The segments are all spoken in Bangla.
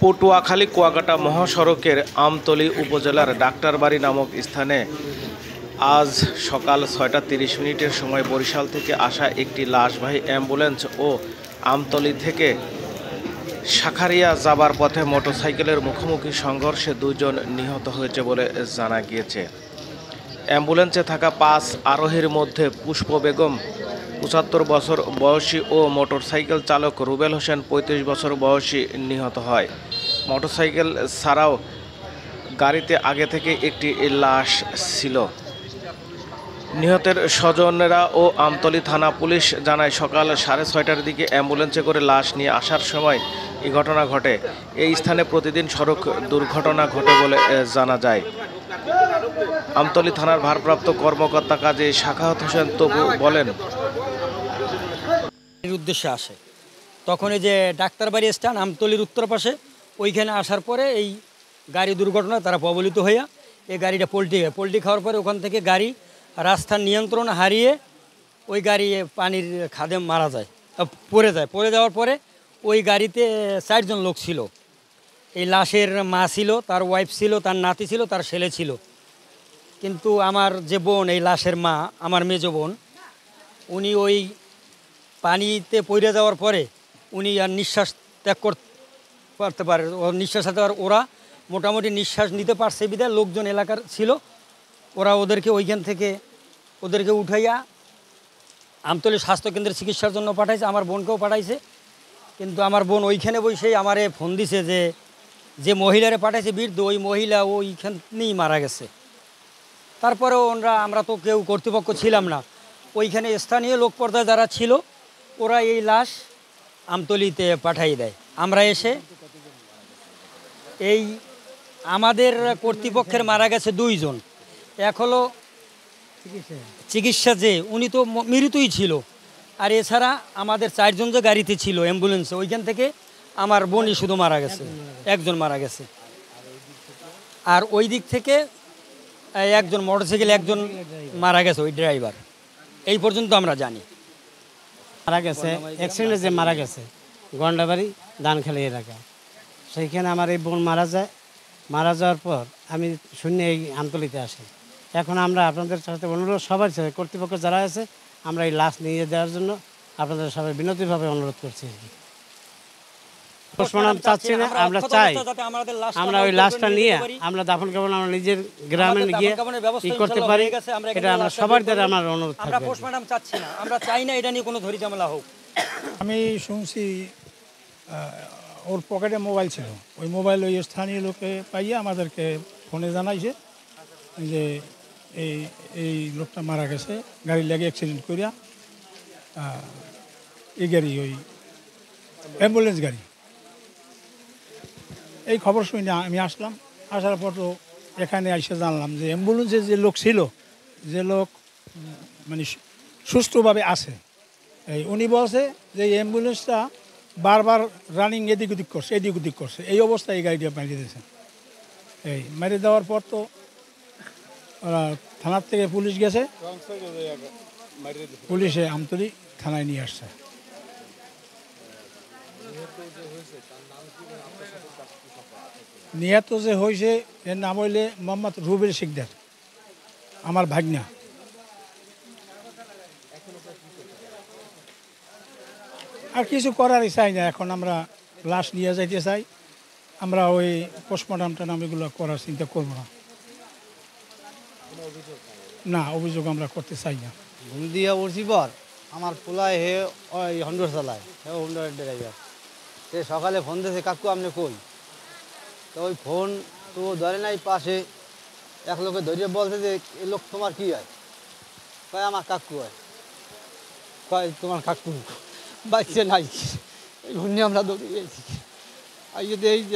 পটুয়াখালী কুয়াকাটা মহাসড়কের আমতলী উপজেলার ডাক্তারবাড়ি নামক স্থানে আজ সকাল ৬টা ৩০ মিনিটের সময় বরিশাল থেকে আসা একটি লাশবাহী অ্যাম্বুলেন্স ও আমতলী থেকে শাখারিয়া যাবার পথে মোটরসাইকেলের মুখোমুখি সংঘর্ষে দুজন নিহত হয়েছে বলে জানা গিয়েছে। অ্যাম্বুলেন্সে থাকা ৫ আরোহীর মধ্যে পুষ্প বেগম ৭৫ বছর বয়সী ও মোটরসাইকেল চালক রুবেল হোসেন ৩৫ বছর বয়সী নিহত হয়। মোটরসাইকেল ছাড়াও গাড়িতে আগে থেকে একটি লাশ ছিল। নিহতের স্বজনেরা ও আমতলী থানা পুলিশ জানায়, সকাল ৬:৩০টার দিকে অ্যাম্বুলেন্সে করে লাশ নিয়ে আসার সময় এই ঘটনা ঘটে। এই স্থানে প্রতিদিন সড়ক দুর্ঘটনা ঘটে বলে জানা যায়। আমতলী থানার ভারপ্রাপ্ত কর্মকর্তা কাজী সাখাওয়াত হোসেন তপু বলেন, উদ্দেশ্যে আসে তখন এই যে ডাক্তারবাড়ি স্ট্যান্ড আমতলীর উত্তর পাশে ওইখানে আসার পরে এই গাড়ি দুর্ঘটনা তারা প্রবলিত হইয়া এই গাড়িটা পোল্ট্রি খাওয়ার পরে ওখান থেকে গাড়ি রাস্তার নিয়ন্ত্রণ হারিয়ে ওই গাড়ি পানির খাদে মারা যায়, পড়ে যাওয়ার পরে ওই গাড়িতে ৪ জন লোক ছিল। এই লাশের মা ছিল, তার ওয়াইফ ছিল, তার নাতি ছিল, তার ছেলে ছিল। কিন্তু আমার যে বোন, এই লাশের মা, আমার মেজো বোন, উনি ওই পানিতে পড়ে যাওয়ার পরে উনি আর নিঃশ্বাস ত্যাগ করতে পারে, নিঃশ্বাস ওরা মোটামুটি নিঃশ্বাস নিতে পারছে বিধায় লোকজন এলাকার ছিল, ওরা ওইখান থেকে ওদেরকে উঠাইয়া আমতলী স্বাস্থ্যকেন্দ্রে চিকিৎসার জন্য পাঠাইছে। আমার বোনকেও পাঠাইছে, কিন্তু আমার বোন ওইখানে বসেই আমারে ফোন দিছে যে মহিলারে পাঠাইছে বৃদ্ধ, ওই মহিলা ওইখানেই মারা গেছে। তারপরেও আমরা তো কেউ কর্তৃপক্ষ ছিলাম না, ওইখানে স্থানীয় লোক পর্যায়ে যারা ছিল ওরা এই লাশ আমতলীতে পাঠাই দেয়। আমরা এসে এই আমাদের কর্তৃপক্ষের মারা গেছে 2 জন, এক হলো চিকিৎসা যে উনি তো মৃতই ছিল, আর এছাড়া আমাদের 4 জন যে গাড়িতে ছিল অ্যাম্বুলেন্সে ওইখান থেকে আমার বোনই শুধু মারা গেছে, একজন মারা গেছে। আর ওই দিক থেকে একজন মোটরসাইকেল একজন মারা গেছে, ওই ড্রাইভার। এই পর্যন্ত আমরা জানি মারা গেছে অ্যাক্সিডেন্টে যে মারা গেছে গন্ডাবাড়ি ধানখালি এলাকা। সেইখানে আমার এই বোন মারা যায়। মারা যাওয়ার পর আমি শূন্য এই আমতলীতে আসি। এখন আমরা আপনাদের সাথে অনুরোধ, সবার সাথে কর্তৃপক্ষ যারা আছে, আমরা এই লাশ নিয়ে দেওয়ার জন্য আপনাদের সবাই বিনতিভাবে অনুরোধ করছি। পোস্টমর্টম চাচ্ছি না, আমরা চাই আমরা ওই লাশটা নিয়ে আমরা দাফন কাফন আমরা নিজের গ্রামে গিয়ে কি করতে পারি, এটা আমরা সবার দ্বারা আমার অনুরোধ থাকবে। আমরা পোস্টমর্টম চাচ্ছি না, আমরা চাই না এটা নিয়ে কোনো ধরি ঝামেলা হোক। আমি শুনছি ওর পকেটে মোবাইল ছিল, ওই মোবাইল ওই স্থানীয় লোকে পাইয়ে আমাদেরকে ফোনে জানাইছে যে এই লোকটা মারা গেছে, গাড়ি লেগে অ্যাক্সিডেন্ট করিয়া। এই গাড়ি ওই অ্যাম্বুলেন্স গাড়ি। এই খবর শুনে আমি আসলাম। আসার পর তো এখানে এসে জানলাম যে অ্যাম্বুলেন্সে যে লোক ছিল, যে লোক মানে সুস্থভাবে আছে, উনি বলছে যে এই অ্যাম্বুলেন্সটা বারবার রানিং এদিক ওদিক করছে। এই অবস্থায় এই গাড়িটা মারিয়ে দিয়েছে। এই মারিয়ে দেওয়ার পর তো থানার থেকে পুলিশ গেছে, পুলিশে আমতলী থানায় নিয়ে আসছে। নিহত যে হয়েছে এর নাম হইলে মোহাম্মদ রুবেল শিকদার, আমার ভাগনা। আর কিছু করারই চাই না, এখন আমরা লাশ নিয়ে যাইতে চাই। আমরা ওই পোস্টমর্টমটা নাম এগুলো করার চিন্তা করবো না, অভিযোগ আমরা করতে চাই না। ঘুম দিয়ে উঠছি পর আমার পোলায় ওই হন্ডুর চালায়, হন্ডুরের ড্রাইভার। সে সকালে ফোন দিয়েছে, কাকু আপনি কই? তো ওই ফোন তো ধরে নাই, পাশে এক লোকে ধরিয়ে বলছে যে এই লোক তোমার কি হয়? কয় আমার কাকু হয়। কয় তোমার কাকু বাচ্চা নাই। এই ঘূর্ণি আমরা দৌড়ে গেছি,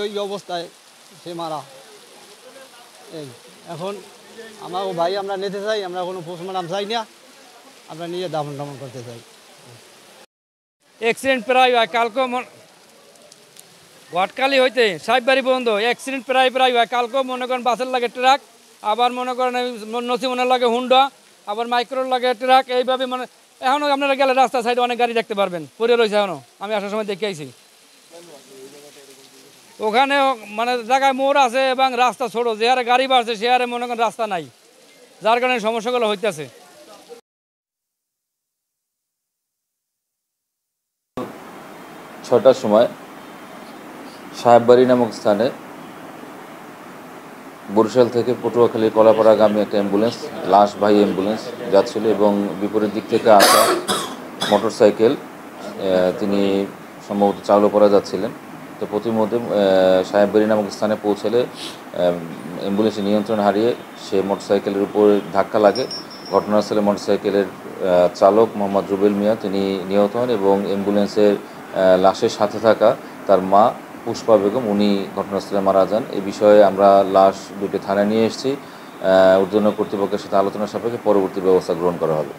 এই অবস্থায় সে মারা। এই এখন আমার ভাই আমরা নিতে চাই, আমরা কোনো পোস্টমর্টম চাই না, আমরা নিয়ে দাফন টাফন করতে চাই। অ্যাক্সিডেন্ট প্রায় হয় কালকেও ঘটকালি হইতে সাহেববাড়ি বন্ধ অ্যাক্সিডেন্ট প্রায় হয়। কালকেও মনে করেন বাসের লাগে ট্রাক, আবার মনে করেন নসিমনের লাগে হুন্ডা, আবার মাইক্রোর লাগে ট্রাক। এইভাবে মানে এখনও আপনারা গেলে রাস্তা সাইডে অনেক গাড়ি দেখতে পারবেন, পড়ে রয়েছে এখনও। আমি আসার সময় দেখে আইছি। ওখানে মানে জায়গায় মোড় আছে এবং রাস্তা ছোট, যে হারে গাড়ি বাড়ছে সে হারে মনে করেন রাস্তা নাই, যার কারণে সমস্যাগুলো হইতেছে। 6টার সময় সাহেববাড়ি নামক স্থানে বরিশাল থেকে পটুয়াখালী কলাপাড়াগামী একটা অ্যাম্বুলেন্স, লাশবাহী অ্যাম্বুলেন্স যাচ্ছিল এবং বিপরীত দিক থেকে আসা মোটরসাইকেল তিনি সম্ভবত চালুপাড়া যাচ্ছিলেন। তো প্রতিমধ্যে সাহেববাড়ি নামক স্থানে পৌঁছালে অ্যাম্বুলেন্সের নিয়ন্ত্রণ হারিয়ে সে মোটরসাইকেলের উপরে ধাক্কা লাগে। ঘটনাস্থলে মোটরসাইকেলের চালক মোহাম্মদ রুবেল মিয়া তিনি নিহত হন এবং অ্যাম্বুলেন্সের লাশের সাথে থাকা তার মা পুষ্পা বেগম উনি ঘটনাস্থলে মারা যান। এই বিষয়ে আমরা লাশ দুটি থানায় নিয়ে এসেছি। ঊর্ধ্বতন কর্তৃপক্ষের সাথে আলোচনা সাপেক্ষে পরবর্তী ব্যবস্থা গ্রহণ করা হবে।